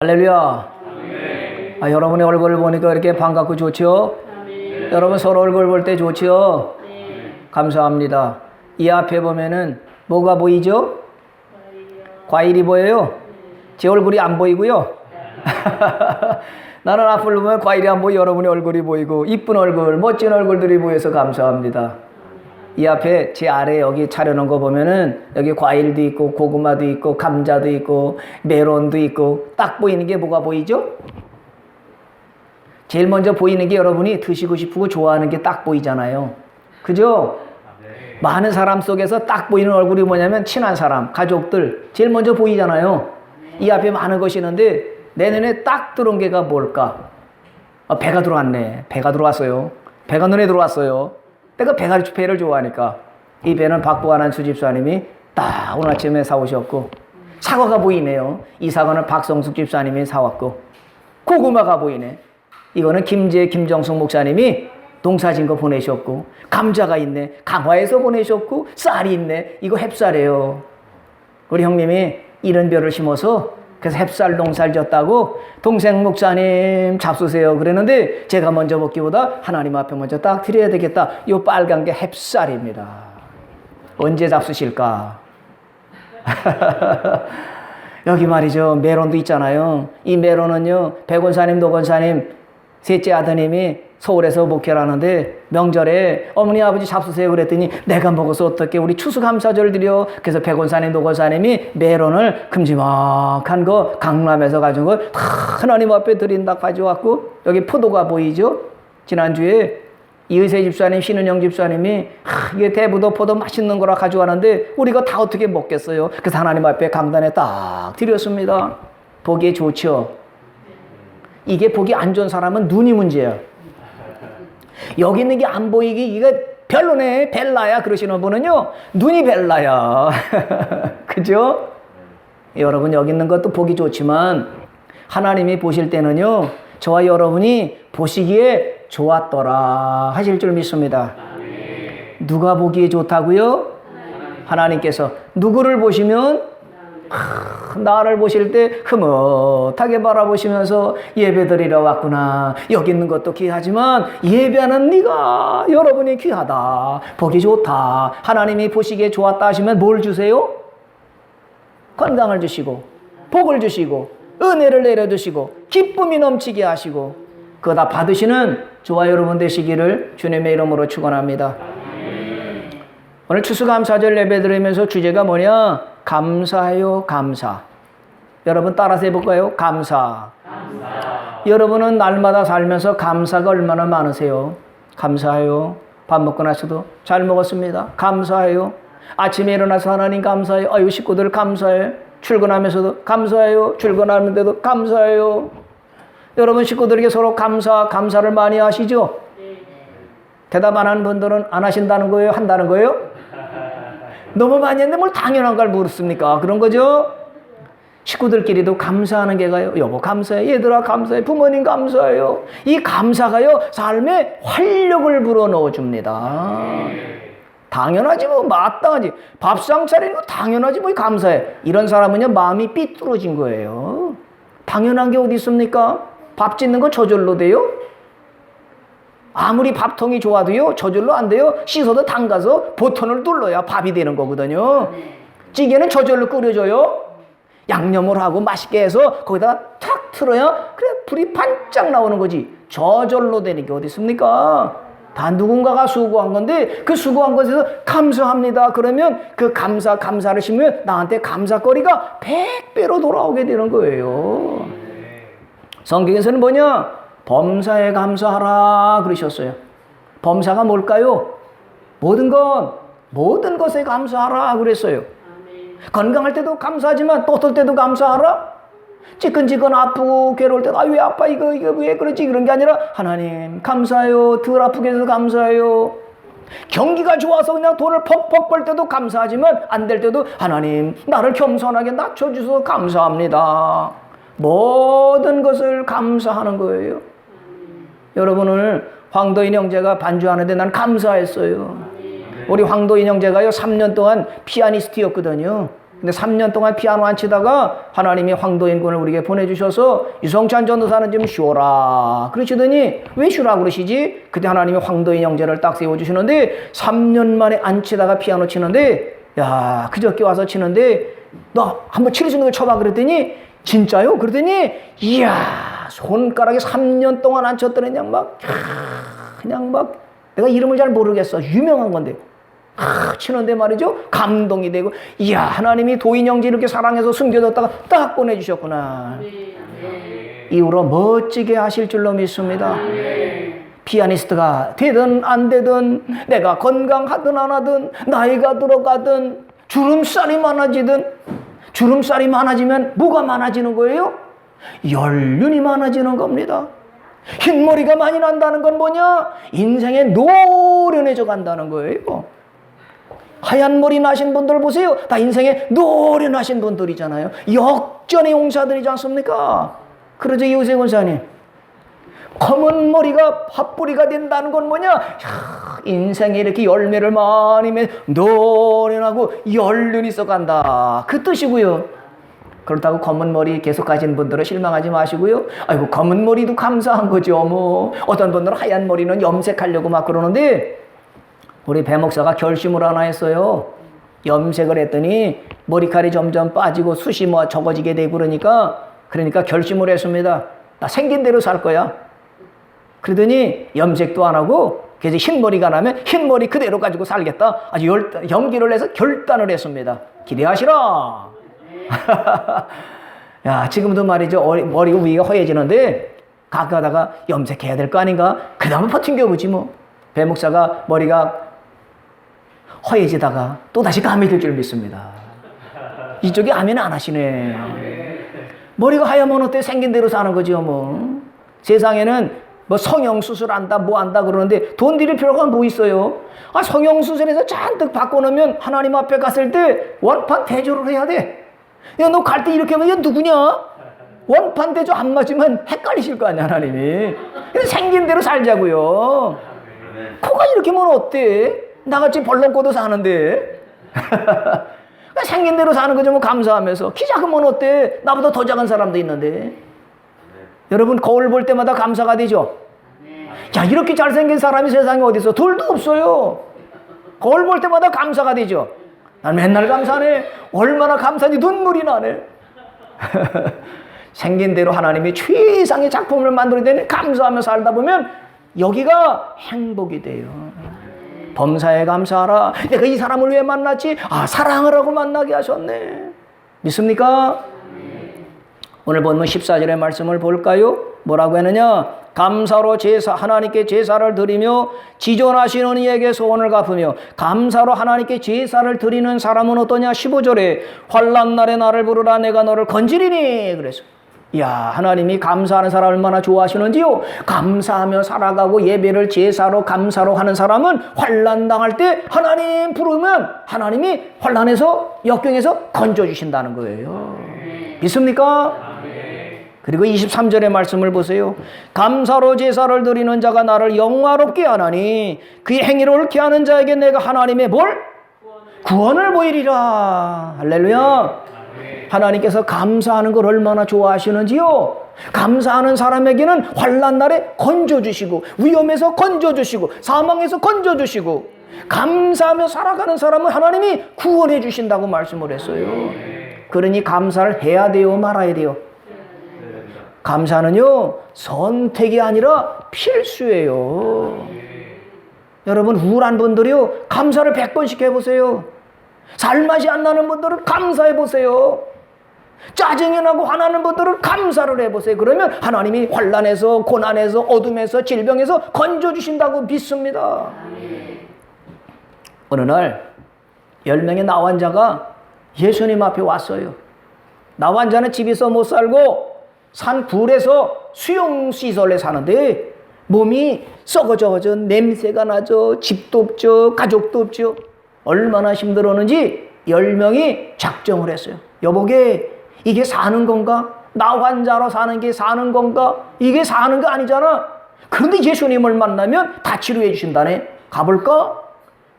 할렐루야. 아, 여러분의 얼굴을 보니까 이렇게 반갑고 좋죠? 여러분 서로 얼굴 볼 때 좋죠? 감사합니다. 이 앞에 보면은 뭐가 보이죠? 과일이 보여요? 제 얼굴이 안 보이고요. 나는 앞을 보면 과일이 안 보이고 여러분의 얼굴이 보이고 이쁜 얼굴, 멋진 얼굴들이 보여서 감사합니다. 이 앞에 제 아래 여기 차려놓은 거 보면은 여기 과일도 있고 고구마도 있고 감자도 있고 메론도 있고 딱 보이는 게 뭐가 보이죠? 제일 먼저 보이는 게 여러분이 드시고 싶고 좋아하는 게 딱 보이잖아요. 그죠? 많은 사람 속에서 딱 보이는 얼굴이 뭐냐면 친한 사람, 가족들 제일 먼저 보이잖아요. 이 앞에 많은 것이 있는데 내 눈에 딱 들어온 게가 뭘까? 배가 들어왔네. 배가 들어왔어요. 배가 눈에 들어왔어요. 내가 배를 좋아하니까. 이 배는 박보환한 수집사님이 딱 오늘 아침에 사오셨고, 사과가 보이네요. 이 사과는 박성숙 집사님이 사왔고, 고구마가 보이네. 이거는 김정숙 목사님이 농사진 거 보내셨고, 감자가 있네. 강화에서 보내셨고, 쌀이 있네. 이거 햅쌀이에요. 우리 형님이 이런 벼를 심어서 그래서 햅쌀 농사를 졌다고 동생 목사님 잡수세요 그랬는데 제가 먼저 먹기보다 하나님 앞에 먼저 딱 드려야 되겠다. 이 빨간 게 햅쌀입니다. 언제 잡수실까? 여기 말이죠. 메론도 있잖아요. 이 메론은요. 백원사님, 노건사님 셋째 아드님이 서울에서 목회를 하는데 명절에 어머니 아버지 잡수세요 그랬더니 내가 먹어서 어떻게 우리 추수감사절 드려. 그래서 백원사님 노건사님이 메론을 큼지막한 거 강남에서 가져온 걸 다 하나님 앞에 드린다 가져왔고, 여기 포도가 보이죠. 지난주에 이의세 집사님, 신은영 집사님이 이게 대부도 포도 맛있는 거라 가져왔는데 우리가 다 어떻게 먹겠어요. 그래서 하나님 앞에 강단에 딱 드렸습니다. 보기에 좋죠. 이게 보기 안 좋은 사람은 눈이 문제야. 여기 있는 게 안 보이기 이거 별로네, 벨라야 그러시는 분은요 눈이 벨라야. 그죠? 여러분 여기 있는 것도 보기 좋지만 하나님이 보실 때는요 저와 여러분이 보시기에 좋았더라 하실 줄 믿습니다. 누가 보기에 좋다고요? 하나님께서. 누구를 보시면? 나를 보실 때 흐뭇하게 바라보시면서 예배드리러 왔구나. 여기 있는 것도 귀하지만 예배하는 네가, 여러분이 귀하다, 보기 좋다, 하나님이 보시기에 좋았다 하시면 뭘 주세요? 건강을 주시고 복을 주시고 은혜를 내려주시고 기쁨이 넘치게 하시고 그거 다 받으시는 저와 여러분 되시기를 주님의 이름으로 축원합니다. 오늘 추수감사절 예배 드리면서 주제가 뭐냐? 감사해요, 감사. 여러분 따라서 해볼까요? 감사. 여러분은 날마다 살면서 감사가 얼마나 많으세요? 감사해요. 밥 먹고 나서도 잘 먹었습니다. 감사해요. 아침에 일어나서 하나님 감사해요. 아유 식구들 감사해. 출근하면서도 감사해요. 출근하는데도 감사해요. 여러분 식구들에게 서로 감사를 많이 하시죠? 대답 안 하는 분들은 안 하신다는 거예요? 한다는 거예요? 너무 많이 했는데 뭘 당연한 걸 물었습니까? 그런 거죠? 식구들끼리도 감사하는 게 가요. 여보 감사해, 얘들아 감사해, 부모님 감사해요. 이 감사가요 삶에 활력을 불어넣어 줍니다. 당연하지 뭐, 마땅하지. 밥상 차리는 거 당연하지 뭐, 감사해. 이런 사람은요 마음이 삐뚤어진 거예요. 당연한 게 어디 있습니까? 밥 짓는 거 저절로 돼요? 아무리 밥통이 좋아도요 저절로 안 돼요. 씻어도 담가서 버튼을 눌러야 밥이 되는 거거든요. 찌개는 저절로 끓여줘요. 양념을 하고 맛있게 해서 거기다 탁 틀어야 그래 불이 반짝 나오는 거지. 저절로 되는 게 어디 있습니까? 다 누군가가 수고한 건데 그 수고한 것에서 감사합니다 그러면 그 감사를 심으면 나한테 감사거리가 100배로 돌아오게 되는 거예요. 성경에서는 뭐냐? 범사에 감사하라 그러셨어요. 범사가 뭘까요? 모든 것에 감사하라 그랬어요. 건강할 때도 감사하지만 또 어떨 때도 감사하라. 찌끈찌끈 아프고 괴로울 때도 왜 아파 이거 왜 그러지 그런 게 아니라 하나님 감사해요. 덜 아프게 해서 감사해요. 경기가 좋아서 그냥 돈을 퍽퍽 벌 때도 감사하지만 안 될 때도 하나님 나를 겸손하게 낮춰주셔서 감사합니다. 모든 것을 감사하는 거예요. 여러분 오늘 황도인 형제가 반주하는데 난 감사했어요. 우리 황도인 형제가요 3년 동안 피아니스트였거든요. 근데 3년 동안 피아노 안 치다가 하나님이 황도인 군을 우리에게 보내주셔서 유성찬 전도사는 좀 쉬어라 그러시더니 왜 쉬라 그러시지? 그때 하나님이 황도인 형제를 딱 세워주시는데 3년 만에 안 치다가 피아노 치는데 야 그저께 와서 치는데 너 한번 칠 수 있는 걸 쳐봐 그랬더니 진짜요? 그랬더니 이야 손가락에 3년 동안 안 쳤더니 그냥 막 내가 이름을 잘 모르겠어 유명한 건데 치는데 말이죠 감동이 되고 이야 하나님이 도인 형제 이렇게 사랑해서 숨겨뒀다가 딱 보내주셨구나. 이후로 멋지게 하실 줄로 믿습니다. 피아니스트가 되든 안 되든 내가 건강하든 안 하든 나이가 들어가든 주름살이 많아지든 주름살이 많아지면 뭐가 많아지는 거예요? 연륜이 많아지는 겁니다. 흰머리가 많이 난다는 건 뭐냐? 인생에 노련해져 간다는 거예요. 하얀 머리 나신 분들 보세요. 다 인생에 노련하신 분들이잖아요. 역전의 용사들이지 않습니까? 그러죠 이우세 권사님. 검은 머리가 팥뿌리가 된다는 건 뭐냐? 인생에 이렇게 열매를 많이 맺 노련하고 연륜이 써간다 그 뜻이고요. 그렇다고 검은 머리 계속 가진 분들은 실망하지 마시고요. 아이고 검은 머리도 감사한 거죠. 뭐 어떤 분들은 하얀 머리는 염색하려고 막 그러는데 우리 배 목사가 결심을 하나 했어요. 염색을 했더니 머리카락이 점점 빠지고 숱이 뭐 적어지게 되고 그러니까 결심을 했습니다. 나 생긴 대로 살 거야. 그러더니 염색도 안 하고 그래서 흰머리가 나면 흰머리 그대로 가지고 살겠다. 아주 연기를 해서 결단을 했습니다. 기대하시라. 야 지금도 말이죠 머리가 위가 허해지는데 가끔 하다가 염색해야 될 거 아닌가? 그 다음에 버팅겨보지 뭐. 배 목사가 머리가 허해지다가 또다시 까매질 줄 믿습니다. 이쪽이 아멘 안 하시네. 머리가 하얗면 어때? 생긴 대로 사는 거죠 뭐. 세상에는 뭐 성형수술 한다 뭐 한다 그러는데 돈 들일 필요가 뭐 있어요? 성형수술에서 잔뜩 바꿔놓으면 하나님 앞에 갔을 때 원판 대조를 해야 돼. 야 너 갈 때 이렇게 하면 얘 누구냐? 원판 대조 안 맞으면 헷갈리실 거 아니야 하나님이. 그래서 생긴 대로 살자고요. 코가 이렇게 하면 어때? 나같이 벌렁거도 사는데. 생긴 대로 사는 거죠 뭐 감사하면서. 키 작으면 어때? 나보다 더 작은 사람도 있는데. 여러분 거울 볼 때마다 감사가 되죠? 야 이렇게 잘생긴 사람이 세상에 어디 있어? 둘도 없어요. 거울 볼 때마다 감사가 되죠? 난 맨날 감사하네. 얼마나 감사한지 눈물이 나네. 생긴 대로 하나님이 최상의 작품을 만들어내니 감사하며 살다 보면 여기가 행복이 돼요. 범사에 감사하라. 내가 이 사람을 왜 만났지? 사랑을 하고 만나게 하셨네. 믿습니까? 오늘 본문 14절의 말씀을 볼까요? 뭐라고 했느냐? 감사로 하나님께 제사를 드리며 지존하시는 이에게 소원을 갚으며 감사로 하나님께 제사를 드리는 사람은 어떠냐? 15절에 환난 날에 나를 부르라 내가 너를 건지리니 그래서 이야 하나님이 감사하는 사람 얼마나 좋아하시는지요. 감사하며 살아가고 예배를 제사로 감사로 하는 사람은 환난 당할 때 하나님 부르면 하나님이 환난에서 역경에서 건져주신다는 거예요. 믿습니까? 그리고 23절의 말씀을 보세요. 감사로 제사를 드리는 자가 나를 영화롭게 하나니 그의 행위를 옳게 하는 자에게 내가 하나님의 뭘? 구원을 보이리라. 할렐루야. 하나님께서 감사하는 걸 얼마나 좋아하시는지요. 감사하는 사람에게는 환난 날에 건져주시고 위험에서 건져주시고 사망에서 건져주시고 감사하며 살아가는 사람은 하나님이 구원해 주신다고 말씀을 했어요. 그러니 감사를 해야 돼요 말아야 돼요? 감사는요 선택이 아니라 필수예요. 여러분 우울한 분들이요 감사를 100번씩 해보세요. 살맛이 안 나는 분들은 감사해보세요. 짜증이 나고 화나는 분들은 감사를 해보세요. 그러면 하나님이 환난에서 고난에서 어둠에서 질병에서 건져주신다고 믿습니다. 어느 날 10명의 나환자가 예수님 앞에 왔어요. 나환자는 집에서 못 살고 산 굴에서 수용시설에 사는데 몸이 썩어져 냄새가 나죠. 집도 없죠. 가족도 없죠. 얼마나 힘들었는지 10명이 작정을 했어요. 여보게 이게 사는 건가? 나 환자로 사는 게 사는 건가? 이게 사는 거 아니잖아. 그런데 예수님을 만나면 다 치료해 주신다네. 가볼까?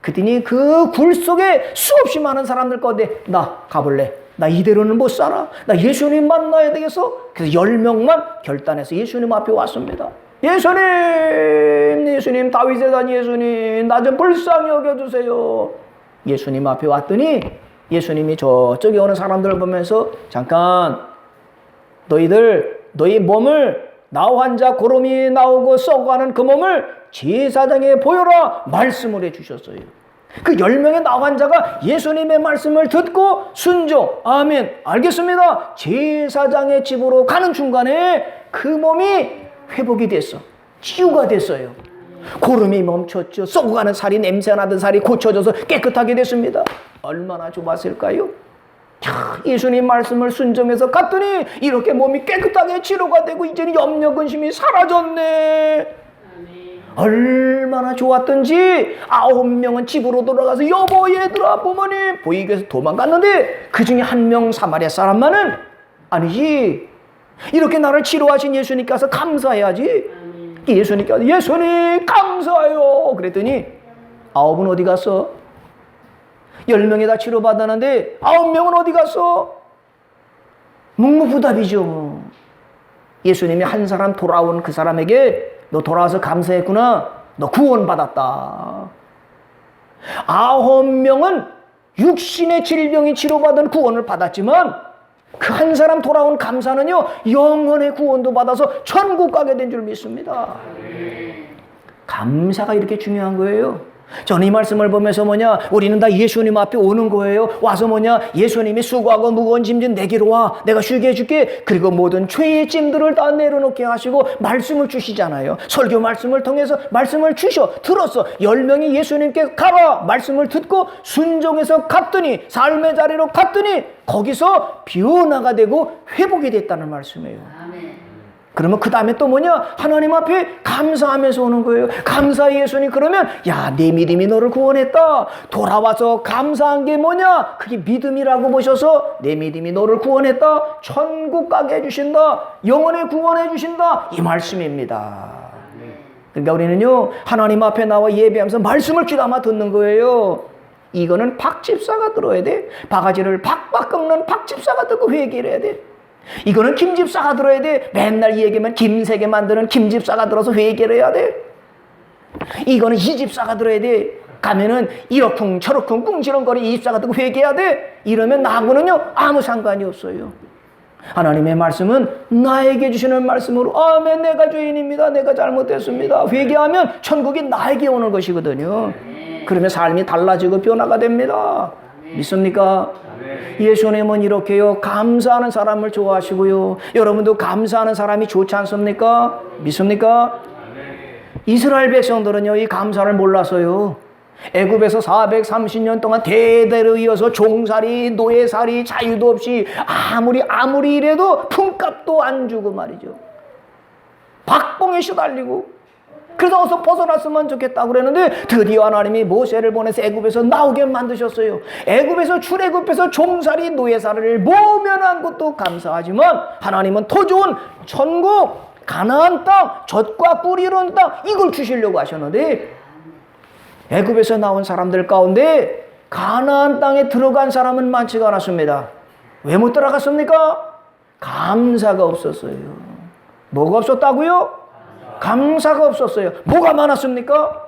그랬더니 그 굴 속에 수없이 많은 사람들 가운데 나 가볼래. 나 이대로는 못 살아. 나 예수님 만나야 되겠어. 그래서 10명만 결단해서 예수님 앞에 왔습니다. 예수님, 다윗의 산 예수님, 나 좀 불쌍히 여겨주세요. 예수님 앞에 왔더니 예수님이 저쪽에 오는 사람들을 보면서 잠깐 너희 몸을 나 환자 고름이 나오고 썩어가는 그 몸을 제사장에 보여라 말씀을 해주셨어요. 그 10명의 나 환자가 예수님의 말씀을 듣고 순종, 아멘, 알겠습니다. 제사장의 집으로 가는 중간에 그 몸이 회복이 됐어. 치유가 됐어요. 고름이 멈췄죠. 썩어가는 살이, 냄새나던 살이 고쳐져서 깨끗하게 됐습니다. 얼마나 좋았을까요? 예수님 말씀을 순종해서 갔더니 이렇게 몸이 깨끗하게 치료가 되고 이제는 염려 근심이 사라졌네. 얼마나 좋았던지 9명은 집으로 돌아가서 여보 얘들아 부모님 보이기 위해서 도망갔는데 그 중에 한 명 사마리아 사람만은 아니지, 이렇게 나를 치료하신 예수님께서 감사해야지. 예수님께서 예수님 감사해요 그랬더니 9은 어디 갔어? 10명이 다 치료받았는데 9명은 어디 갔어? 묵묵부답이죠. 예수님이 한 사람 돌아온 그 사람에게 너 돌아와서 감사했구나. 너 구원받았다. 9명은 육신의 질병이 치료받은 구원을 받았지만 그 한 사람 돌아온 감사는요 영혼의 구원도 받아서 천국 가게 된 줄 믿습니다. 감사가 이렇게 중요한 거예요. 저는 이 말씀을 보면서 우리는 다 예수님 앞에 오는 거예요. 와서 예수님이 수고하고 무거운 짐진 내게로 와, 내가 쉬게 해줄게. 그리고 모든 죄의 짐들을 다 내려놓게 하시고 말씀을 주시잖아요. 설교 말씀을 통해서 말씀을 들었어. 10명이 예수님께 가라 말씀을 듣고 순종해서 갔더니, 삶의 자리로 갔더니 거기서 변화가 되고 회복이 됐다는 말씀이에요. 아멘. 그러면 그 다음에 또 하나님 앞에 감사하면서 오는 거예요. 감사해 예수님. 그러면 내 믿음이 너를 구원했다. 돌아와서 감사한 게 뭐냐? 그게 믿음이라고 보셔서 내 믿음이 너를 구원했다. 천국 가게 해주신다. 영혼에 구원해 주신다. 이 말씀입니다. 그러니까 우리는요 하나님 앞에 나와 예배하면서 말씀을 귀담아 듣는 거예요. 이거는 박집사가 들어야 돼. 바가지를 박박 꺾는 박집사가 듣고 회개를 해야 돼. 이거는 김집사가 들어야 돼. 맨날 이 얘기면 김세게 만드는 김집사가 들어서 회개를 해야 돼. 이거는 이집사가 들어야 돼. 가면은 이러쿵 저러쿵 꿍지렁거리 이집사가 듣고 회개해야 돼. 이러면 나하고는요 아무 상관이 없어요. 하나님의 말씀은 나에게 주시는 말씀으로 아멘, 내가 죄인입니다. 내가 잘못했습니다. 회개하면 천국이 나에게 오는 것이거든요. 그러면 삶이 달라지고 변화가 됩니다. 믿습니까? 예수님은 이렇게요 감사하는 사람을 좋아하시고요, 여러분도 감사하는 사람이 좋지 않습니까? 믿습니까? 이스라엘 백성들은요 이 감사를 몰라서요 애굽에서 430년 동안 대대로 이어서 종살이, 노예살이, 자유도 없이 아무리 일해도 품값도 안 주고 말이죠. 박봉에 시달리고, 그래서 어서 벗어났으면 좋겠다고 그랬는데 드디어 하나님이 모세를 보내서 애굽에서 나오게 만드셨어요. 애굽에서 출애굽해서 종살이, 노예살이를 모면한 것도 감사하지만 하나님은 더 좋은 천국, 가나안 땅, 젖과 꿀이 흐르는 땅, 이걸 주시려고 하셨는데 애굽에서 나온 사람들 가운데 가나안 땅에 들어간 사람은 많지가 않았습니다. 왜 못 들어갔습니까? 감사가 없었어요. 뭐가 없었다고요? 감사가 없었어요. 뭐가 많았습니까?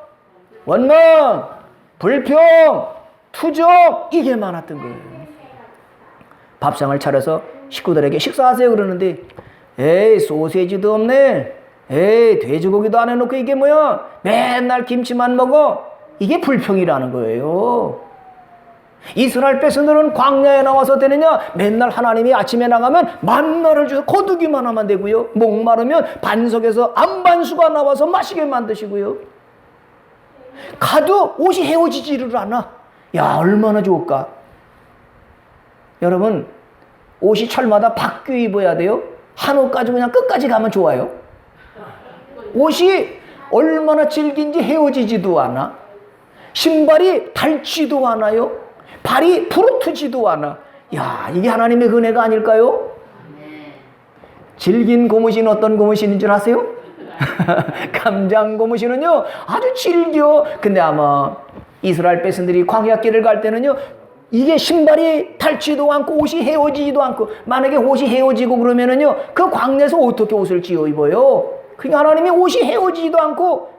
원망, 불평, 투정, 이게 많았던 거예요. 밥상을 차려서 식구들에게 식사하세요 그러는데 에이 소세지도 없네, 에이 돼지고기도 안 해놓고 이게 뭐야, 맨날 김치만 먹어. 이게 불평이라는 거예요. 이스라엘 백성들은 광야에 나와서 되느냐? 맨날 하나님이 아침에 나가면 만나를 주셔서 거두기만 하면 되고요, 목마르면 반석에서 안반수가 나와서 마시게 만드시고요, 가도 옷이 헤어지지를 않아. 야 얼마나 좋을까. 여러분 옷이 철마다 바뀌어 입어야 돼요. 한 옷 가지고 그냥 끝까지 가면 좋아요. 옷이 얼마나 질긴지 헤어지지도 않아. 신발이 닳지도 않아요. 발이 부르트지도 않아. 야 이게 하나님의 은혜가 아닐까요? 질긴 고무신 어떤 고무신인 줄 아세요? 감장 고무신은요 아주 질겨. 근데 아마 이스라엘 백성들이 광야길을 갈 때는요, 이게 신발이 닳지도 않고 옷이 헤어지지도 않고, 만약에 옷이 헤어지고 그러면은요, 그 광야에서 어떻게 옷을 지어 입어요? 그러니까 하나님이 옷이 헤어지지도 않고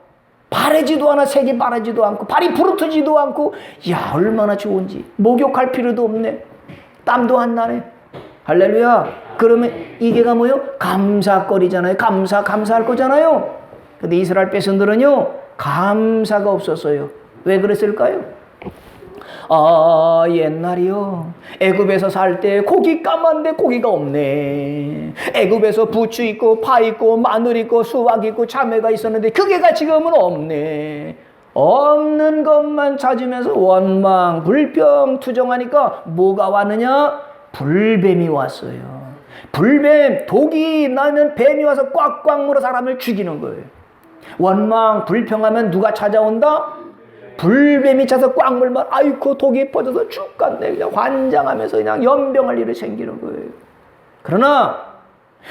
바래지도 않아, 색이 바래지도 않고 발이 부르트지도 않고, 야, 얼마나 좋은지. 목욕할 필요도 없네. 땀도 안 나네. 할렐루야. 그러면 이게가 뭐요? 감사거리잖아요. 감사할 거잖아요. 근데 이스라엘 백성들은요, 감사가 없었어요. 왜 그랬을까요? 아, 옛날이요, 애굽에서 살 때 고기 까만데 고기가 없네. 애굽에서 부추 있고 파 있고 마늘 있고 수확 있고 참외가 있었는데 그게가 지금은 없네. 없는 것만 찾으면서 원망 불평 투정하니까 뭐가 왔느냐? 불뱀이 왔어요. 불뱀, 독이 나는 뱀이 와서 꽉꽉 물어 사람을 죽이는 거예요. 원망 불평하면 누가 찾아온다? 불뱀이 차서 꽉 물면 아이고 독이 퍼져서 죽겠네. 그냥 환장하면서 그냥 연병할 일이 생기는 거예요. 그러나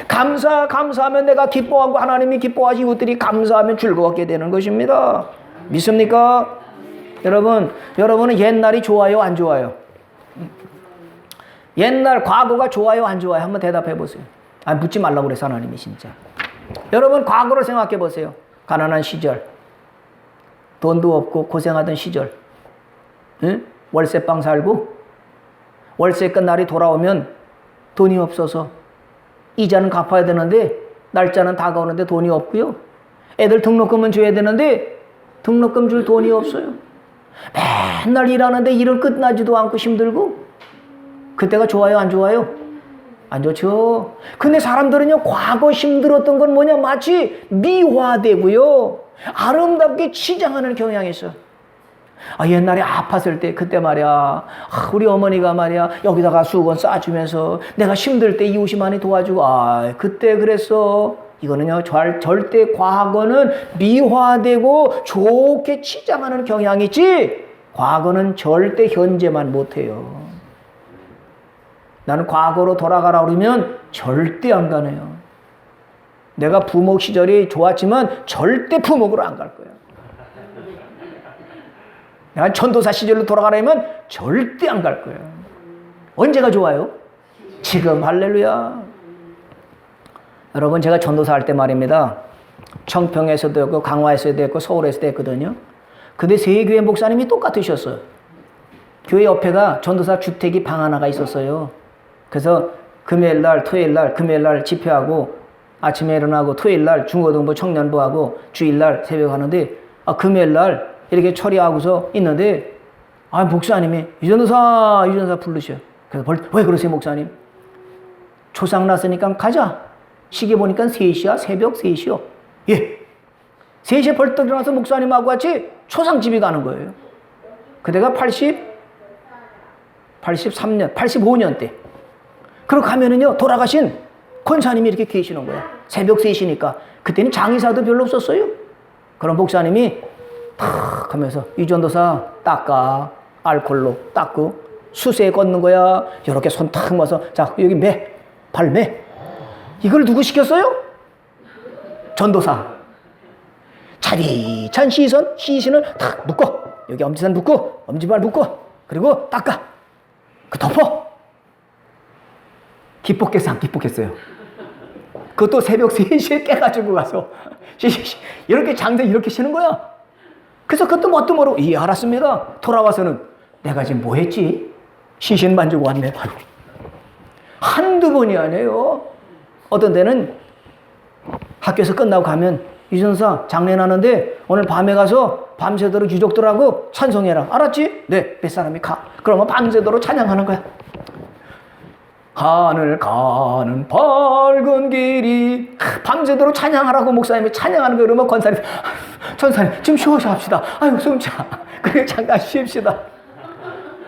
감사하면 내가 기뻐하고 하나님이 기뻐하시고 이웃들이 감사하면 즐거웠게 되는 것입니다. 믿습니까? 여러분은 옛날이 좋아요, 안 좋아요? 옛날 과거가 좋아요, 안 좋아요? 한번 대답해 보세요. 아, 묻지 말라고 그래서 하나님이 진짜. 여러분 과거를 생각해 보세요. 가난한 시절, 돈도 없고 고생하던 시절, 응? 월세방 살고 월세 끝 날이 돌아오면 돈이 없어서 이자는 갚아야 되는데 날짜는 다가오는데 돈이 없고요. 애들 등록금은 줘야 되는데 등록금 줄 돈이 없어요. 맨날 일하는데 일은 끝나지도 않고 힘들고. 그때가 좋아요, 안 좋아요? 안 좋죠. 근데 사람들은요, 과거 힘들었던 건 뭐냐? 마치 미화되고요, 아름답게 치장하는 경향이 있어. 아, 옛날에 아팠을 때 그때 말이야, 우리 어머니가 말이야 여기다가 수건 싸주면서 내가 힘들 때 이웃이 많이 도와주고, 아, 그때 그랬어. 이거는요, 절대 과거는 미화되고 좋게 치장하는 경향이 있지, 과거는 절대 현재만 못해요. 나는 과거로 돌아가라 그러면 절대 안 가네요. 내가 부목 시절이 좋았지만 절대 부목으로 안 갈 거야. 내가 전도사 시절로 돌아가라면 절대 안 갈 거예요. 언제가 좋아요? 지금. 할렐루야. 여러분, 제가 전도사 할 때 말입니다, 청평에서도 했고 강화에서도 했고 서울에서도 했거든요. 근데 세 교회 목사님이 똑같으셨어요. 교회 옆에가 전도사 주택이 방 하나가 있었어요. 그래서 금요일날 토요일날 금요일날 집회하고 아침에 일어나고 토요일날 중고등부 청년부하고 주일날 새벽 하는데, 금요일날 이렇게 처리하고서 있는데, 목사님이 유전도사 부르셔. 그래서 왜 그러세요 목사님? 초상 났으니까 가자. 시계 보니까 3시야. 새벽 3시요. 예. 3시에 벌떡 일어나서 목사님하고 같이 초상집에 가는 거예요. 그때가 83년, 85년 때. 그러고 가면은요, 돌아가신 권사님이 이렇게 계시는 거예요. 새벽 3시니까. 그때는 장의사도 별로 없었어요. 그럼 목사님이 탁 하면서 유전도사 닦아. 알콜로 닦고 수세에 걷는 거야. 이렇게 손 탁 모아서, 자, 여기 발 매. 이걸 누구 시켰어요? 전도사. 차디찬 시신을 탁 묶어. 여기 엄지산 묶고, 엄지발 묶고, 그리고 닦아. 그 덮어. 기뻤겠어, 안 기뻤겠어요? 그것도 새벽 3시에 깨가지고 가서 이렇게 장대 이렇게 쉬는 거야. 그래서 그것도 뭣도 모르고, 예, 알았습니다. 돌아와서는 내가 지금 뭐 했지? 시신 만지고 왔네. 바로 한두 번이 아니에요. 어떤 데는 학교에서 끝나고 가면, 유전사 장례 나는데 오늘 밤에 가서 밤새도록 유족들하고 찬송해라. 알았지? 네. 몇 사람이 가. 그러면 밤새도록 찬양하는 거야. 하늘 가는 밝은 길이. 밤새도록 찬양하라고 목사님이 찬양하는 거. 그러면 권사님, 전사님 좀 쉬어서 합시다. 아유, 숨차. 그래, 잠깐 쉽시다.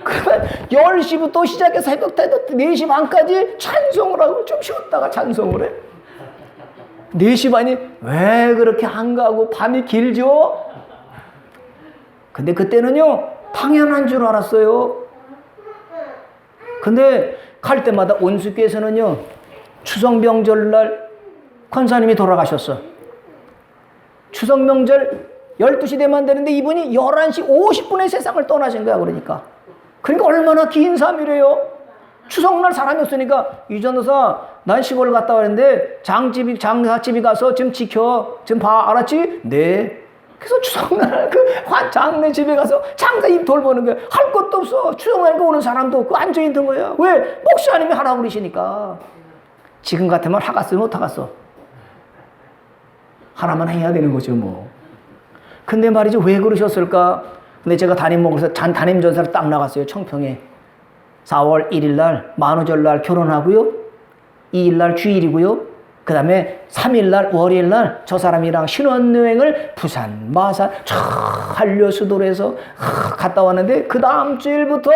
그러면 10시부터 시작해서 새벽 4시 반까지 찬송을 하고, 좀 쉬었다가 찬송을 해. 4시 반이 왜 그렇게 한가하고 밤이 길죠? 근데 그때는요, 당연한 줄 알았어요. 근데 갈 때마다 온수교에서는요, 추석 명절날 권사님이 돌아가셨어. 추석 명절 12시 되면 되는데 이분이 11시 50분에 세상을 떠나신 거야. 그러니까 얼마나 긴 삶이래요. 추석날 사람이 없으니까 이 전도사 난 시골 갔다 왔는데 장사집이 가서 좀 지켜 좀 봐 알았지? 네. 그래서 추석날 그 장례 집에 가서 장사 입 돌보는 거야. 할 것도 없어. 추석날 오는 사람도 없고 앉아있는 거야. 왜? 목사님이 하라고 그러시니까. 지금 같으면 하갔으면 못하갔어. 하나만 해야 되는 거죠 뭐. 근데 말이죠 왜 그러셨을까? 근데 제가 담임 전사를 딱 나갔어요. 청평에 4월 1일 날 만우절 날 결혼하고요. 2일 날 주일이고요. 그 다음에 3일 날 월요일 날 저 사람이랑 신혼여행을 부산, 마산, 한려수도에서 갔다 왔는데 그 다음 주일부터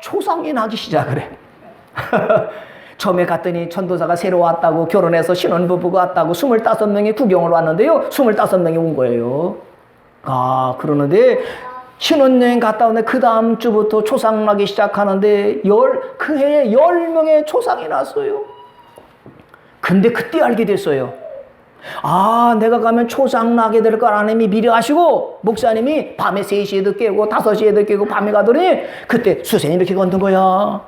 초상이 나기 시작을 해. 처음에 갔더니 전도사가 새로 왔다고 결혼해서 신혼부부가 왔다고 25명이 구경을 왔는데요. 25명이 온 거예요. 아 그러는데 신혼여행 갔다 오는데 그 다음 주부터 초상 나기 시작하는데 그 해에 10명의 초상이 났어요. 근데 그때 알게 됐어요. 아 내가 가면 초상 나게 될 걸 하나님이 미리 아시고 목사님이 밤에 3시에도 깨고 5시에도 깨고 밤에 가더니 그때 수세는 이렇게 걷는 거야.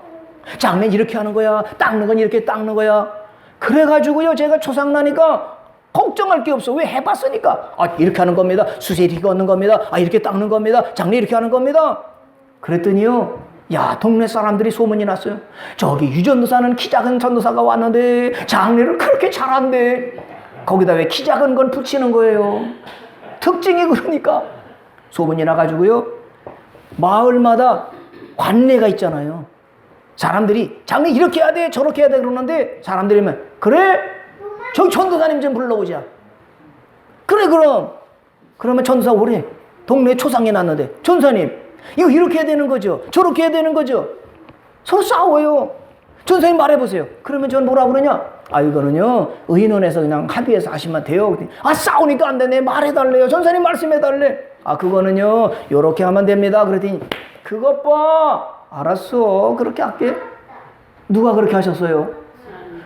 장례 이렇게 하는 거야. 닦는 건 이렇게 닦는 거야. 그래가지고요 제가 초상 나니까 걱정할 게 없어. 왜? 해봤으니까. 아 이렇게 하는 겁니다. 수세 이렇게 걷는 겁니다. 아 이렇게 닦는 겁니다. 장례 이렇게 하는 겁니다. 그랬더니요 야 동네 사람들이 소문이 났어요. 저기 유전도사는 키 작은 전도사가 왔는데 장례를 그렇게 잘한대. 거기다 왜 키 작은 건 붙이는 거예요. 특징이 그러니까 소문이 나가지고요 마을마다 관례가 있잖아요. 사람들이 장례 이렇게 해야 돼 저렇게 해야 돼 그러는데 사람들이면 그래? 저기 전도사님 좀 불러오자. 그래 그러면 전도사 오래. 동네에 초상이 났는데 전도사님 이거 이렇게 해야 되는 거죠. 저렇게 해야 되는 거죠. 서로 싸워요. 전도사님 말해보세요. 그러면 전 뭐라 그러냐? 아 이거는요 의논해서 그냥 합의해서 하시면 돼요. 아 싸우니까 안 되네. 말해달래요. 전도사님 말씀해달래. 아 그거는요 요렇게 하면 됩니다. 그랬더니 그것 봐. 알았어 그렇게 할게. 누가 그렇게 하셨어요?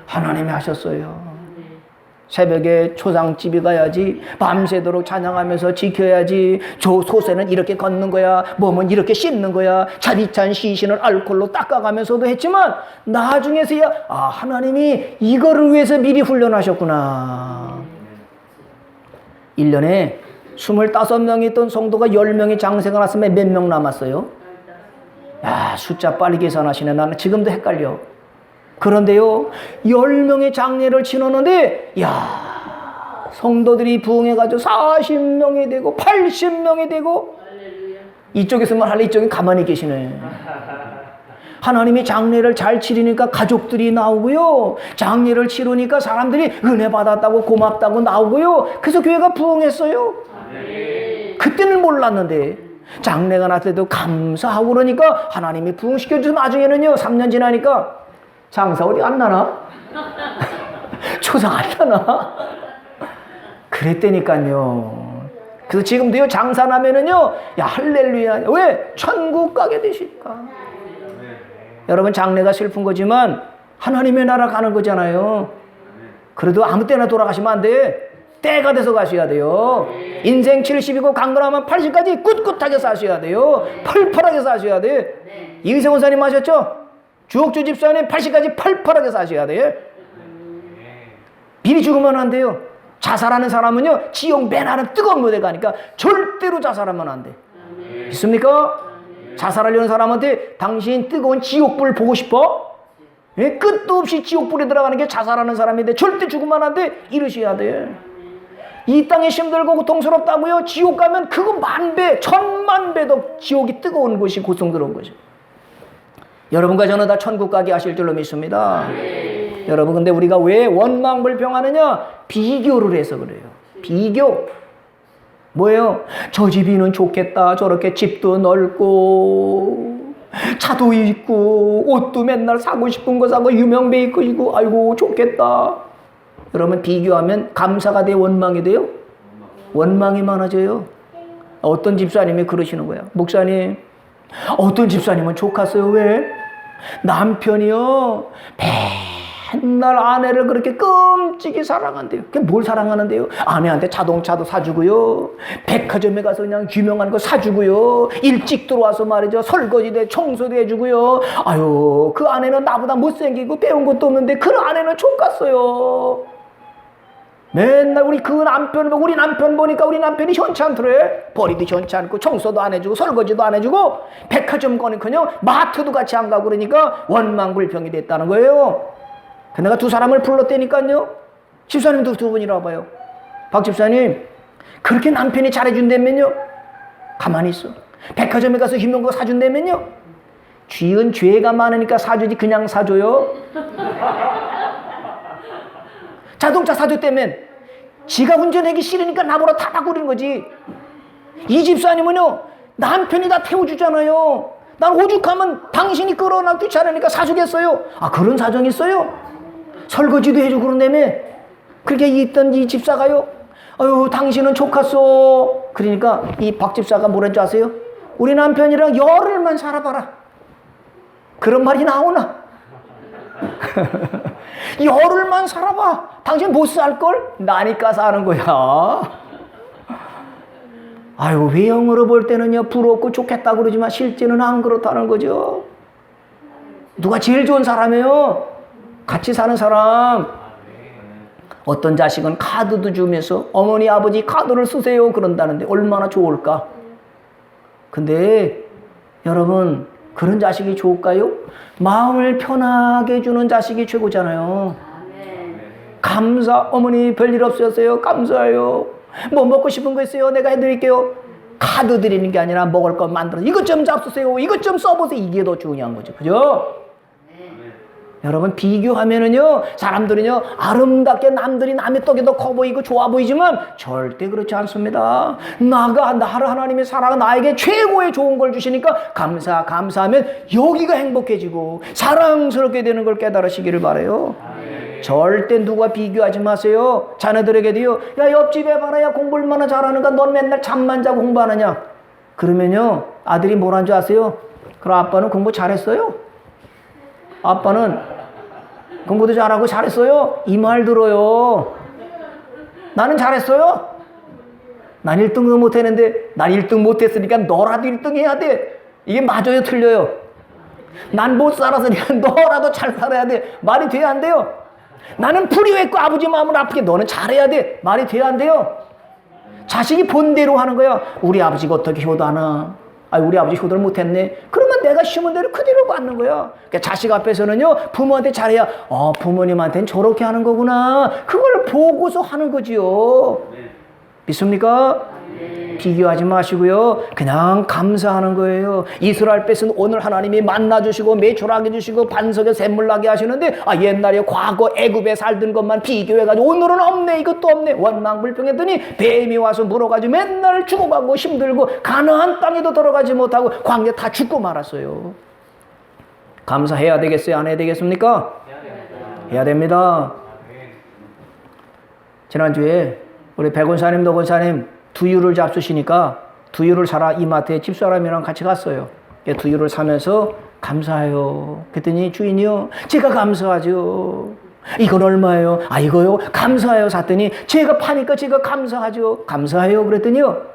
하나님이 하셨어요. 새벽에 초상집에 가야지. 밤새도록 찬양하면서 지켜야지. 저 소새는 이렇게 걷는 거야. 몸은 이렇게 씻는 거야. 차디찬 시신을 알코올로 닦아가면서도 했지만 나중에서야 아 하나님이 이거를 위해서 미리 훈련하셨구나. 1년에 25명이 있던 성도가 10명이 장세가 났으면 몇 명 남았어요? 야 숫자 빨리 계산하시네. 나는 지금도 헷갈려. 그런데요 10명의 장례를 치렀는데 야 성도들이 부흥해가지고 40명이 되고 80명이 되고 이쪽에서만 할래 이쪽에 가만히 계시네. 하나님이 장례를 잘 치르니까 가족들이 나오고요. 장례를 치르니까 사람들이 은혜 받았다고 고맙다고 나오고요. 그래서 교회가 부흥했어요. 그때는 몰랐는데 장례가 났을 때도 감사하고 그러니까 하나님이 부흥시켜줘서 나중에는요 3년 지나니까 장사 어디 안 나나? 초상 안 나나? 그랬다니까요. 그래서 지금도요 장사 나면은요 야 할렐루야. 왜? 천국 가게 되실까? 여러분 장례가 슬픈 거지만 하나님의 나라 가는 거잖아요. 그래도 아무 때나 돌아가시면 안 돼. 때가 돼서 가셔야 돼요. 인생 70이고 강건하면 80까지 꿋꿋하게 사셔야 돼요. 펄펄하게 사셔야 돼. 이의세 원사님 하셨죠? 주옥주 집사님 80까지 펄펄하게 사셔야 돼. 미리 죽으면 안 돼요. 자살하는 사람은요 지옥 맨 아래 뜨거운 무대 가니까 절대로 자살하면 안 돼. 있습니까? 자살하려는 사람한테 당신 뜨거운 지옥불 보고 싶어? 예? 끝도 없이 지옥불에 들어가는 게 자살하는 사람인데 절대 죽으면 안 돼. 이러셔야 돼. 이 땅이 힘들고 고통스럽다고요? 지옥 가면 그거 10,000배, 10,000,000배 더 지옥이 뜨거운 곳이 고통스러운 것이. 여러분과 저는 다 천국 가게 하실 줄로 믿습니다. 여러분 근데 우리가 왜 원망불평하느냐? 비교를 해서 그래요. 비교. 뭐예요? 저 집이는 좋겠다. 저렇게 집도 넓고 차도 있고 옷도 맨날 사고 싶은 거 사고 유명 베이커이고 아이고 좋겠다. 여러분 비교하면 감사가 돼 원망이 돼요? 원망이 많아져요. 어떤 집사님이 그러시는 거야. 목사님 어떤 집사님은 좋겠어요. 왜? 남편이요 맨날 아내를 그렇게 끔찍이 사랑한대요. 그게 뭘 사랑하는데요? 아내한테 자동차도 사주고요. 백화점에 가서 그냥 유명한 거 사주고요. 일찍 들어와서 말이죠. 설거지도 청소도 해주고요. 아유, 그 아내는 나보다 못생기고 배운 것도 없는데 그 아내는 족같어요. 맨날 우리 남편 보니까 우리 남편이 현치 않더래. 버리도 현치 않고 청소도 안 해주고 설거지도 안 해주고 백화점 거니까요 마트도 같이 안 가고 그러니까 원망불평이 됐다는 거예요. 그 내가 두 사람을 불렀다니까요. 집사님도 두 분이라 봐요. 박 집사님 그렇게 남편이 잘해준다면요 가만히 있어. 백화점에 가서 유명한 거 사준다면요 쥐은 죄가 많으니까 사주지 그냥 사줘요? 자동차 사줬다면 지가 운전하기 싫으니까 나보러 타다 그러는 거지. 이 집사님은요 남편이 다 태워주잖아요. 난 오죽하면 당신이 끌어나 귀찮으니까 사주겠어요? 아 그런 사정이 있어요? 설거지도 해주고 그런다며 그렇게 있던 이 집사가요 아유 당신은 족같소. 그러니까 이 박 집사가 뭐랬지 아세요? 우리 남편이랑 열흘만 살아봐라. 그런 말이 나오나? 열흘만 살아봐. 당신 못 살걸? 나니까 사는 거야. 아유 외형으로 볼 때는요 부럽고 좋겠다 그러지만 실제는 안 그렇다는 거죠. 누가 제일 좋은 사람이에요? 같이 사는 사람. 어떤 자식은 카드도 주면서 어머니 아버지 카드를 쓰세요 그런다는데 얼마나 좋을까. 근데 여러분 그런 자식이 좋을까요? 마음을 편하게 해주는 자식이 최고잖아요. 감사. 어머니 별일 없으셨어요? 감사해요. 뭐 먹고 싶은 거 있어요? 내가 해드릴게요. 카드 드리는 게 아니라 먹을 거 만들어 이것 좀 잡수세요. 이것 좀 써보세요. 이게 더 중요한 거죠. 그죠? 여러분 비교하면은요 사람들은요 아름답게 남들이 남의 떡이 더 커 보이고 좋아 보이지만 절대 그렇지 않습니다. 나를 하나님의 사랑은 나에게 최고의 좋은 걸 주시니까 감사하면 여기가 행복해지고 사랑스럽게 되는 걸 깨달으시기를 바라요. 절대 누가 비교하지 마세요. 자녀들에게도요 야 옆집에 봐라 야 공부 얼마나 잘하는가 넌 맨날 잠만 자고 공부 안 하냐. 그러면요 아들이 뭐라는 줄 아세요? 그럼 아빠는 공부 잘했어요? 아빠는 공부도 잘하고 잘했어요? 이 말 들어요. 나는 잘했어요? 난 1등도 못했는데 난 1등 못했으니까 너라도 1등 해야 돼. 이게 맞아요 틀려요? 난 못 살았으니까 너라도 잘 살아야 돼. 말이 돼야 안 돼요? 나는 불효했고 아버지 마음을 아프게 너는 잘해야 돼. 말이 돼야 안 돼요? 자식이 본대로 하는 거야. 우리 아버지가 어떻게 효도하나? 우리 아버지 효도를 못했네. 그러면 내가 심은 대로 그대로 받는 거야. 그러니까 자식 앞에서는요 부모한테 잘해야 부모님한테는 저렇게 하는 거구나. 그걸 보고서 하는 거지요. 믿습니까? 비교하지 마시고요 그냥 감사하는 거예요. 이스라엘 뺏은 오늘 하나님이 만나주시고 매출하게 주시고 반석에 샘물 나게 하시는데 옛날에 과거 애굽에 살던 것만 비교해가지고 오늘은 없네 이것도 없네 원망불평했더니 뱀이 와서 물어가지고 맨날 죽어가고 힘들고 가나안 땅에도 들어가지 못하고 광야 다 죽고 말았어요. 감사해야 되겠어요? 안 해야 되겠습니까? 해야 됩니다. 지난주에 우리 백원사님 노건사님 두유를 잡수시니까 두유를 사라 이마트에 집사람이랑 같이 갔어요. 두유를 사면서 감사해요. 그랬더니 주인이요 제가 감사하죠. 이건 얼마예요? 이거요? 감사해요. 샀더니 제가 파니까 제가 감사하죠. 감사해요. 그랬더니요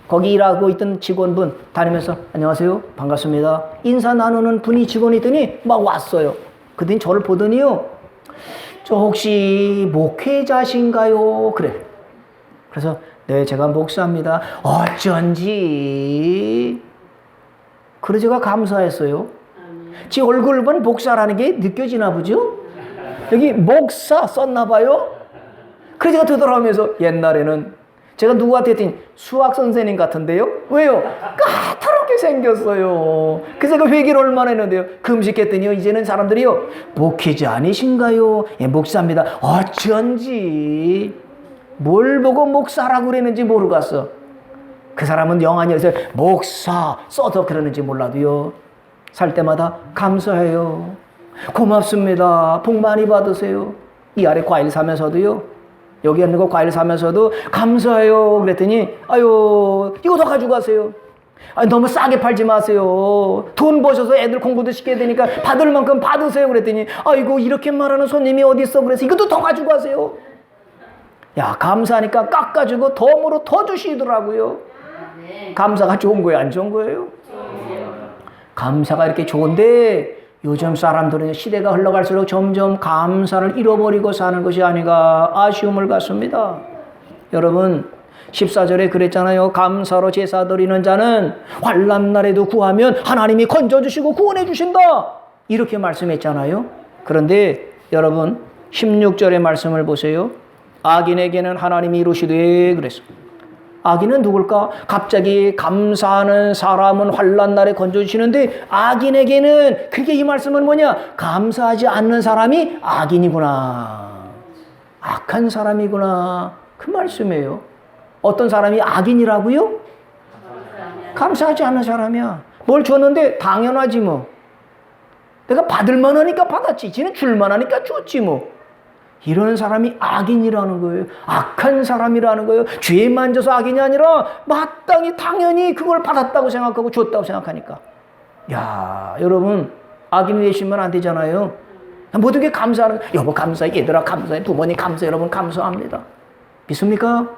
거기 일하고 있던 직원분 다니면서 안녕하세요 반갑습니다 인사 나누는 분이 직원이 있더니 막 왔어요. 그랬더니 저를 보더니요 저 혹시 목회자신가요? 그래. 그래서 네 제가 목사입니다. 어쩐지 그래 제가 감사했어요. 제 얼굴을 본 목사라는 게 느껴지나 보죠? 여기 목사 썼나 봐요. 그래 제가 되돌아오면서 옛날에는 제가 누구한테 했더니 수학 선생님 같은데요? 왜요? 까다롭게 생겼어요. 그래서 제가 회개를 얼마나 했는데요. 금식했더니요 이제는 사람들이요 목회자 아니신가요? 예 목사입니다. 어쩐지 뭘 보고 목사라고 그랬는지 모르겠어. 그 사람은 영안이어서 목사 써서 그러는지 몰라도요 살 때마다 감사해요. 고맙습니다. 복 많이 받으세요. 이 아래 과일 사면서도요 여기 있는 거 과일 사면서도 감사해요. 그랬더니 아유 이거 더 가져가세요. 아니, 너무 싸게 팔지 마세요. 돈 버셔서 애들 공부도 시켜야 되니까 받을 만큼 받으세요. 그랬더니 아이고 이렇게 말하는 손님이 어디 있어. 그래서 이것도 더 가지고 가세요. 야, 감사하니까 깎아주고 덤으로 더 주시더라고요. 감사가 좋은 거예요, 안 좋은 거예요? 감사가 이렇게 좋은데 요즘 사람들은 시대가 흘러갈수록 점점 감사를 잃어버리고 사는 것이 아닌가 아쉬움을 갖습니다. 여러분 14절에 그랬잖아요. 감사로 제사 드리는 자는 환난 날에도 구하면 하나님이 건져주시고 구원해 주신다. 이렇게 말씀했잖아요. 그런데 여러분 16절의 말씀을 보세요. 악인에게는 하나님이 이루시되 그랬어. 악인은 누굴까? 갑자기 감사하는 사람은 환난 날에 건져주시는데 악인에게는 그게 이 말씀은 뭐냐? 감사하지 않는 사람이 악인이구나. 악한 사람이구나. 그 말씀이에요. 어떤 사람이 악인이라고요? 감사하지 않는 사람이야. 뭘 줬는데 당연하지 뭐. 내가 받을 만하니까 받았지. 지는 줄 만하니까 줬지 뭐. 이러는 사람이 악인이라는 거예요. 악한 사람이라는 거예요. 죄에 만져서 악인이 아니라 마땅히 당연히 그걸 받았다고 생각하고 줬다고 생각하니까. 야, 여러분 악인이 되시면 안 되잖아요. 모든 게 감사하는 거예요. 여보 감사해, 얘들아 감사해, 부모님 감사해, 여러분 감사합니다. 믿습니까?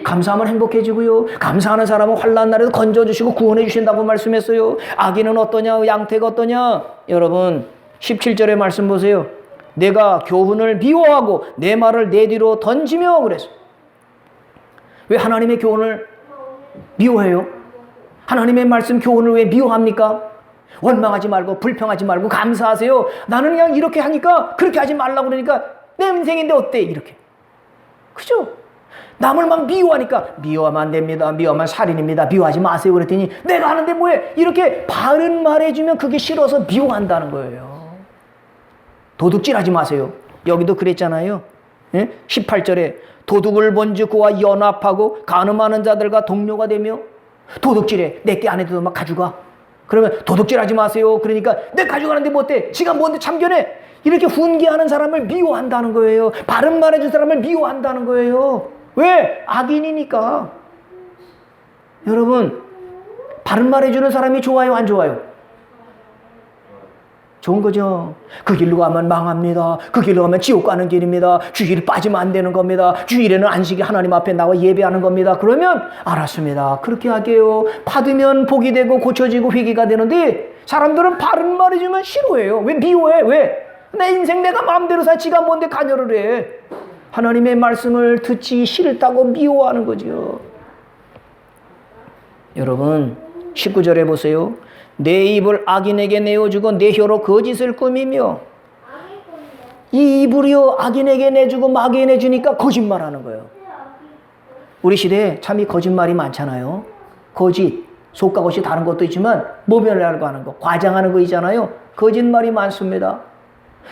감사하면 행복해지고요. 감사하는 사람은 환난 날에도 건져주시고 구원해 주신다고 말씀했어요. 악인은 어떠냐? 양태가 어떠냐? 여러분 17절의 말씀 보세요. 내가 교훈을 미워하고 내 말을 내 뒤로 던지며 그랬어. 왜 하나님의 교훈을 미워해요? 하나님의 말씀 교훈을 왜 미워합니까? 원망하지 말고 불평하지 말고 감사하세요. 나는 그냥 이렇게 하니까 그렇게 하지 말라고 그러니까 내 인생인데 어때? 이렇게. 그죠? 남을 막 미워하니까 미워하면 안 됩니다. 미워하면 살인입니다. 미워하지 마세요. 그랬더니 내가 하는데 뭐해? 이렇게 바른 말해주면 그게 싫어서 미워한다는 거예요. 도둑질하지 마세요. 여기도 그랬잖아요. 18절에 도둑을 본즉 그와 연합하고 간음하는 자들과 동료가 되며 도둑질해. 내 게 안 해도 막 가져가. 그러면 도둑질하지 마세요. 그러니까 내 가져가는데 뭐 어때? 지가 뭔데 참견해. 이렇게 훈계하는 사람을 미워한다는 거예요. 바른 말해준 사람을 미워한다는 거예요. 왜? 악인이니까. 여러분 바른 말해주는 사람이 좋아요, 안 좋아요? 좋은 거죠. 그 길로 가면 망합니다. 그 길로 가면 지옥 가는 길입니다. 주일 빠지면 안 되는 겁니다. 주일에는 안식일 하나님 앞에 나와 예배하는 겁니다. 그러면 알았습니다. 그렇게 할게요. 받으면 복이 되고 고쳐지고 회개가 되는데 사람들은 바른 말해주면 싫어해요. 왜 미워해? 왜? 내 인생 내가 마음대로 사. 지가 뭔데 관여를 해. 하나님의 말씀을 듣지 싫다고 미워하는 거죠. 여러분 19절에 보세요. 내 입을 악인에게 내어주고 내 혀로 거짓을 꾸미며. 이 입을요 악인에게 내주고 마귀에 내주니까 거짓말하는 거예요. 우리 시대에 참 이 거짓말이 많잖아요. 거짓, 속과 겉이 다른 것도 있지만 모면하려고 하는 거, 과장하는 거 있잖아요. 거짓말이 많습니다.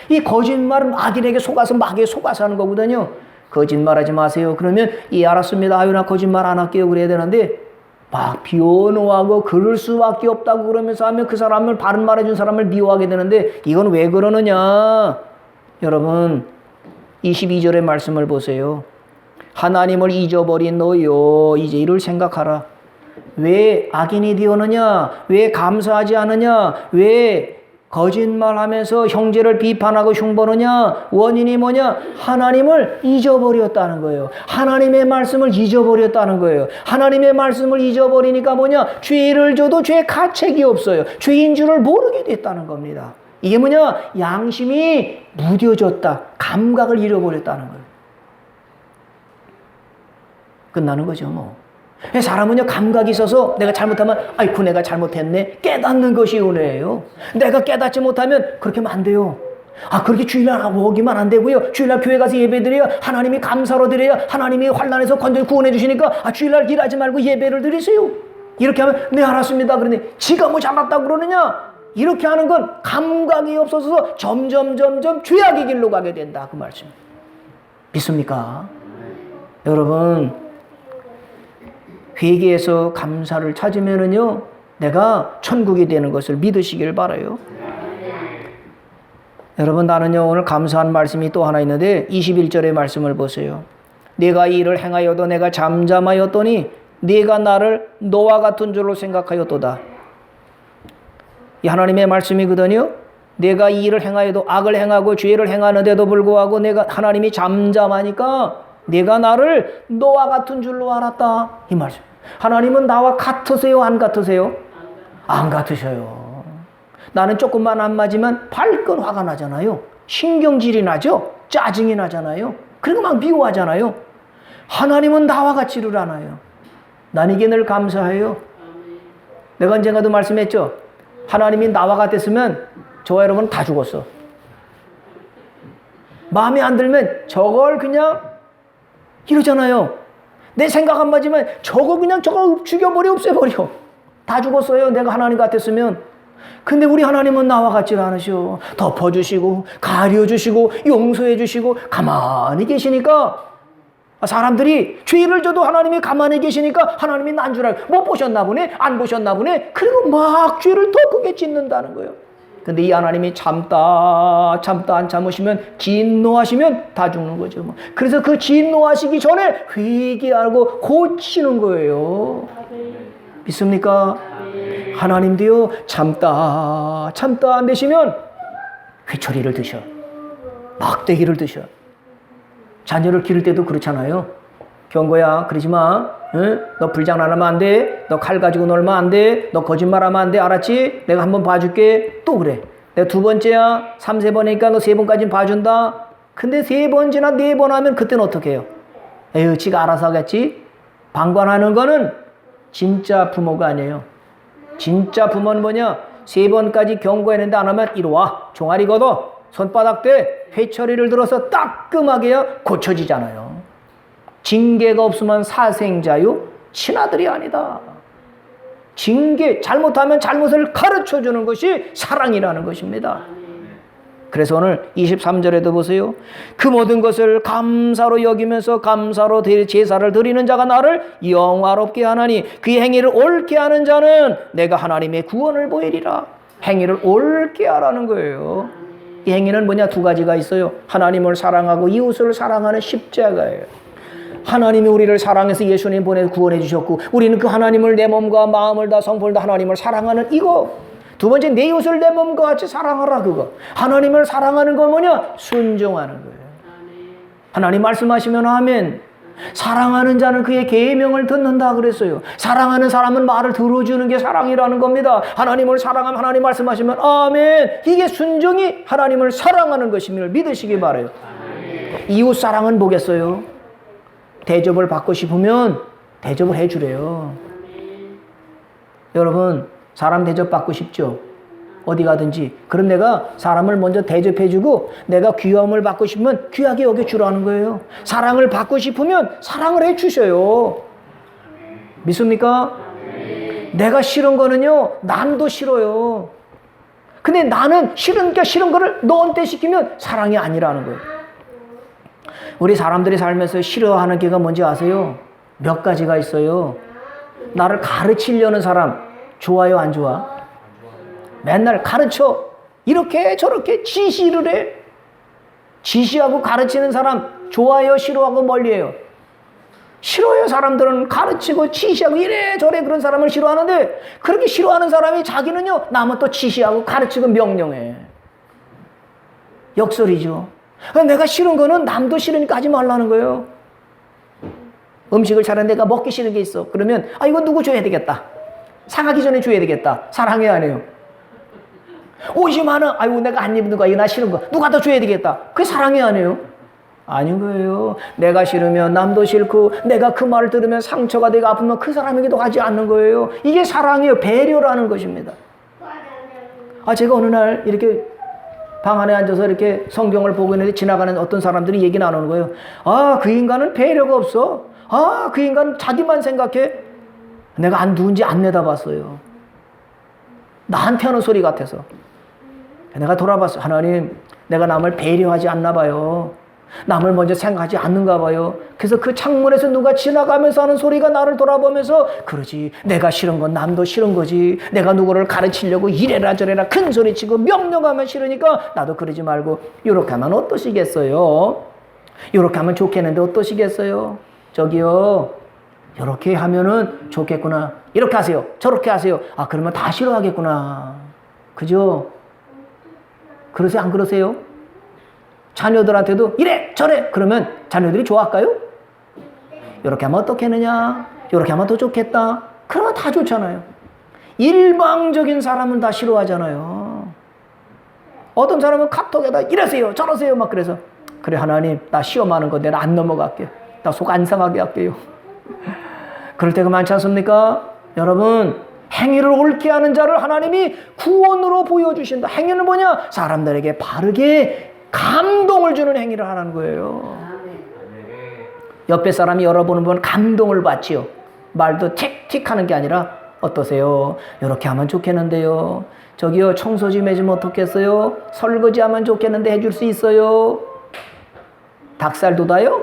이 거짓말은 악인에게 속아서 마귀에 속아서 하는 거거든요. 거짓말하지 마세요. 그러면 알았습니다. 아유 나 거짓말 안 할게요. 그래야 되는데 막 비호노하고 그럴 수밖에 없다고 그러면서 하면 그 사람을 바른 말해준 사람을 미워하게 되는데 이건 왜 그러느냐? 여러분 22절의 말씀을 보세요. 하나님을 잊어버린 너요 이제 이를 생각하라. 왜 악인이 되었느냐? 왜 감사하지 않느냐? 왜 거짓말하면서 형제를 비판하고 흉보느냐? 원인이 뭐냐? 하나님을 잊어버렸다는 거예요. 하나님의 말씀을 잊어버렸다는 거예요. 하나님의 말씀을 잊어버리니까 뭐냐? 죄를 져도 죄 가책이 없어요. 죄인 줄을 모르게 됐다는 겁니다. 이게 뭐냐? 양심이 무뎌졌다. 감각을 잃어버렸다는 거예요. 끝나는 거죠 뭐. 사람은요 감각이 있어서 내가 잘못하면 아이고 내가 잘못했네 깨닫는 것이 은혜예요. 내가 깨닫지 못하면 그렇게 하면 안 돼요. 그렇게 주일날 오기만 안 되고요. 주일날 교회 가서 예배 드려야 하나님이 감사로 드려야 하나님이 환난에서 건져 구원해 주시니까 주일날 일하지 말고 예배를 드리세요. 이렇게 하면 네 알았습니다. 그러니 지가 뭐 잘났다고 그러느냐? 이렇게 하는 건 감각이 없어서 점점 죄악의 길로 가게 된다 그 말씀. 믿습니까? 여러분 회개해서 감사를 찾으면은요, 내가 천국이 되는 것을 믿으시길 바라요. 여러분, 나는요, 오늘 감사한 말씀이 또 하나 있는데, 21절의 말씀을 보세요. 내가 이 일을 행하여도 내가 잠잠하였더니 네가 나를 너와 같은 줄로 생각하였도다. 이 하나님의 말씀이거든요. 내가 이 일을 행하여도 악을 행하고 죄를 행하는데도 불구하고 내가 하나님이 잠잠하니까 내가 나를 너와 같은 줄로 알았다. 이 말씀. 하나님은 나와 같으세요? 안 같으세요? 안 같으셔요. 나는 조금만 안 맞으면 발끈 화가 나잖아요. 신경질이 나죠? 짜증이 나잖아요. 그리고 막 미워하잖아요. 하나님은 나와 같지를 않아요. 난 이게 늘 감사해요. 내가 언젠가도 말씀했죠. 하나님이 나와 같았으면 저와 여러분 다 죽었어. 마음에 안 들면 저걸 그냥 이러잖아요. 내 생각 안 맞으면 저거 죽여버려, 없애버려. 다 죽었어요. 내가 하나님 같았으면. 근데 우리 하나님은 나와 같지 않으시오. 덮어주시고 가려주시고 용서해주시고 가만히 계시니까 사람들이 죄를 져도 하나님이 가만히 계시니까 하나님이 난 줄 알고 못 보셨나 보네, 안 보셨나 보네. 그리고 막 죄를 더 크게 짓는다는 거예요. 근데 이 하나님이 참다 안 참으시면 진노하시면 다 죽는 거죠. 그래서 그 진노하시기 전에 회개하고 고치는 거예요. 믿습니까? 하나님도요, 참다 안 되시면 회초리를 드셔. 막대기를 드셔. 자녀를 기를 때도 그렇잖아요. 경고야, 그러지 마. 응? 너 불장난하면 안 돼. 너 칼 가지고 놀면 안 돼. 너 거짓말하면 안 돼. 알았지? 내가 한번 봐줄게. 또 그래. 내가 두 번째야. 3-4번이니까 너 3번까지는 봐준다. 근데 3번이나 4번 하면 그때는 어떻게 해요? 에휴, 지가 알아서 하겠지? 방관하는 거는 진짜 부모가 아니에요. 진짜 부모는 뭐냐? 3번까지 경고했는데 안 하면 이리 와. 종아리 걷어. 손바닥 대 회초리를 들어서 따끔하게 고쳐지잖아요. 징계가 없으면 사생자유, 친아들이 아니다. 징계, 잘못하면 잘못을 가르쳐주는 것이 사랑이라는 것입니다. 그래서 오늘 23절에도 보세요. 그 모든 것을 감사로 여기면서 감사로 제사를 드리는 자가 나를 영화롭게 하나니 그의 행위를 옳게 하는 자는 내가 하나님의 구원을 보이리라. 행위를 옳게 하라는 거예요. 이 행위는 뭐냐? 두 가지가 있어요. 하나님을 사랑하고 이웃을 사랑하는 십자가예요. 하나님이 우리를 사랑해서 예수님 보내서 구원해 주셨고 우리는 그 하나님을 내 몸과 마음을 다 성품을 다 하나님을 사랑하는 이거. 두 번째, 내 이웃을 내 몸과 같이 사랑하라, 그거. 하나님을 사랑하는 건 뭐냐? 순종하는 거예요. 하나님 말씀하시면 아멘. 사랑하는 자는 그의 계명을 듣는다 그랬어요. 사랑하는 사람은 말을 들어주는 게 사랑이라는 겁니다. 하나님을 사랑하면 하나님 말씀하시면 아멘. 이게 순종이 하나님을 사랑하는 것임을 믿으시기 바라요. 이웃 사랑은 뭐겠어요? 대접을 받고 싶으면 대접을 해주래요. 여러분, 사람 대접받고 싶죠? 어디 가든지. 그럼 내가 사람을 먼저 대접해주고 내가 귀여움을 받고 싶으면 귀하게 여겨주라는 거예요. 사랑을 받고 싶으면 사랑을 해주셔요. 믿습니까? 내가 싫은 거는요, 남도 싫어요. 근데 나는 싫은 거를 너한테 시키면 사랑이 아니라는 거예요. 우리 사람들이 살면서 싫어하는 게가 뭔지 아세요? 몇 가지가 있어요. 나를 가르치려는 사람 좋아요, 안 좋아? 맨날 가르쳐. 이렇게 저렇게 지시를 해. 지시하고 가르치는 사람 좋아요, 싫어하고 멀리해요? 싫어요. 사람들은 가르치고 지시하고 이래저래 그런 사람을 싫어하는데 그렇게 싫어하는 사람이 자기는요, 남은 또 지시하고 가르치고 명령해. 역설이죠. 내가 싫은 거는 남도 싫으니까 하지 말라는 거예요. 음식을 차렸는데 내가 먹기 싫은 게 있어. 그러면 이거 누구 줘야 되겠다. 상하기 전에 줘야 되겠다. 사랑해야 하네요. 옷이 많아. 아이고, 내가 안 입는 거, 이거 나 싫은 거. 누가 더 줘야 되겠다. 그게 사랑해야 하네요. 아닌 거예요. 내가 싫으면 남도 싫고, 내가 그 말을 들으면 상처가 되고 아프면 그 사람에게도 하지 않는 거예요. 이게 사랑이에요. 배려라는 것입니다. 제가 어느 날 이렇게 방 안에 앉아서 이렇게 성경을 보고 있는데 지나가는 어떤 사람들이 얘기 나누는 거예요. 그 인간은 배려가 없어. 그 인간은 자기만 생각해. 내가 누군지 안 내다봤어요. 나한테 하는 소리 같아서. 내가 돌아봤어요. 하나님, 내가 남을 배려하지 않나 봐요. 남을 먼저 생각하지 않는가 봐요. 그래서 그 창문에서 누가 지나가면서 하는 소리가 나를 돌아보면서 그러지. 내가 싫은 건 남도 싫은 거지. 내가 누구를 가르치려고 이래라 저래라 큰 소리치고 명령하면 싫으니까 나도 그러지 말고 이렇게 하면 어떠시겠어요? 이렇게 하면 좋겠는데 어떠시겠어요? 저기요. 이렇게 하면은 좋겠구나. 이렇게 하세요. 저렇게 하세요. 아, 그러면 다 싫어하겠구나. 그죠? 그러세요? 안 그러세요? 자녀들한테도 이래 저래 그러면 자녀들이 좋아할까요? 이렇게 하면 어떻겠느냐? 이렇게 하면 더 좋겠다. 그러면 다 좋잖아요. 일방적인 사람은 다 싫어하잖아요. 어떤 사람은 카톡에다 이러세요 저러세요 막 그래서 그래 하나님 나 시험하는 거 내가 안 넘어갈게요. 나 속 안 상하게 할게요. 그럴 때가 많지 않습니까? 여러분 행위를 옳게 하는 자를 하나님이 구원으로 보여주신다. 행위는 뭐냐? 사람들에게 바르게 감동을 주는 행위를 하라는 거예요. 옆에 사람이 여러분을 보면 감동을 받지요. 말도 틱틱하는 게 아니라 어떠세요? 이렇게 하면 좋겠는데요. 저기요 청소 좀 해주면 어떻겠어요? 설거지 하면 좋겠는데 해줄 수 있어요? 닭살 돋아요?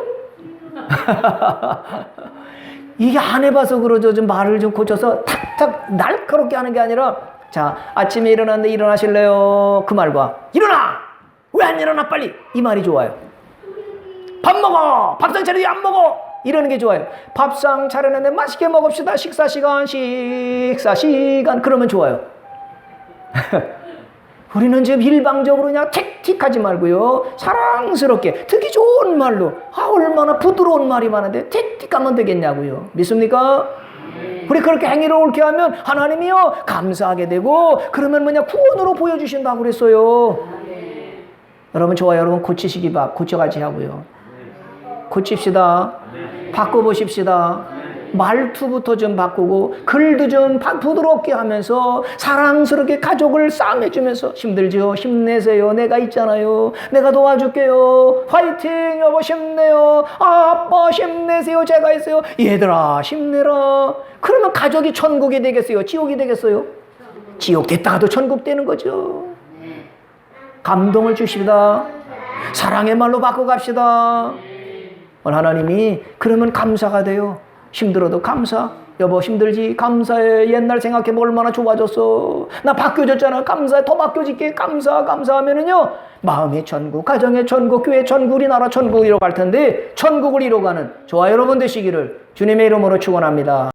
이게 안 해봐서 그러죠. 좀 말을 좀 고쳐서 탁탁 날카롭게 하는 게 아니라 자 아침에 일어났는데 일어나실래요? 그 말과 일어나! 왜 안 일어나 빨리! 이 말이 좋아요. 밥 먹어! 밥상 차려도 안 먹어! 이러는 게 좋아요. 밥상 차려놨는데 맛있게 먹읍시다. 식사 시간 그러면 좋아요. 우리는 지금 일방적으로 그냥 틱틱하지 말고요. 사랑스럽게 듣기 좋은 말로 얼마나 부드러운 말이 많은데 틱틱하면 되겠냐고요. 믿습니까? 우리 그렇게 행위를 옳게 하면 하나님이요 감사하게 되고 그러면 뭐냐 구원으로 보여주신다고 그랬어요. 여러분 좋아요. 여러분 고쳐가지 하고요. 고칩시다. 바꿔보십시다. 말투부터 좀 바꾸고 글도 좀 부드럽게 하면서 사랑스럽게 가족을 싸매주면서 힘들죠? 힘내세요. 내가 있잖아요. 내가 도와줄게요. 화이팅 여보 힘내요. 아빠 힘내세요. 제가 있어요. 얘들아 힘내라. 그러면 가족이 천국이 되겠어요? 지옥이 되겠어요? 지옥 됐다가도 천국 되는 거죠. 감동을 주십니다. 사랑의 말로 바꿔갑시다. 오늘 하나님이 그러면 감사가 돼요. 힘들어도 감사. 여보 힘들지? 감사해. 옛날 생각해보면 얼마나 좋아졌어. 나 바뀌어졌잖아. 감사해. 더 바뀌어질게. 감사하면은요 마음의 천국, 가정의 천국, 교회 천국, 우리나라 천국 이뤄갈 텐데 천국을 이뤄가는 저와 여러분 되시기를 주님의 이름으로 축원합니다.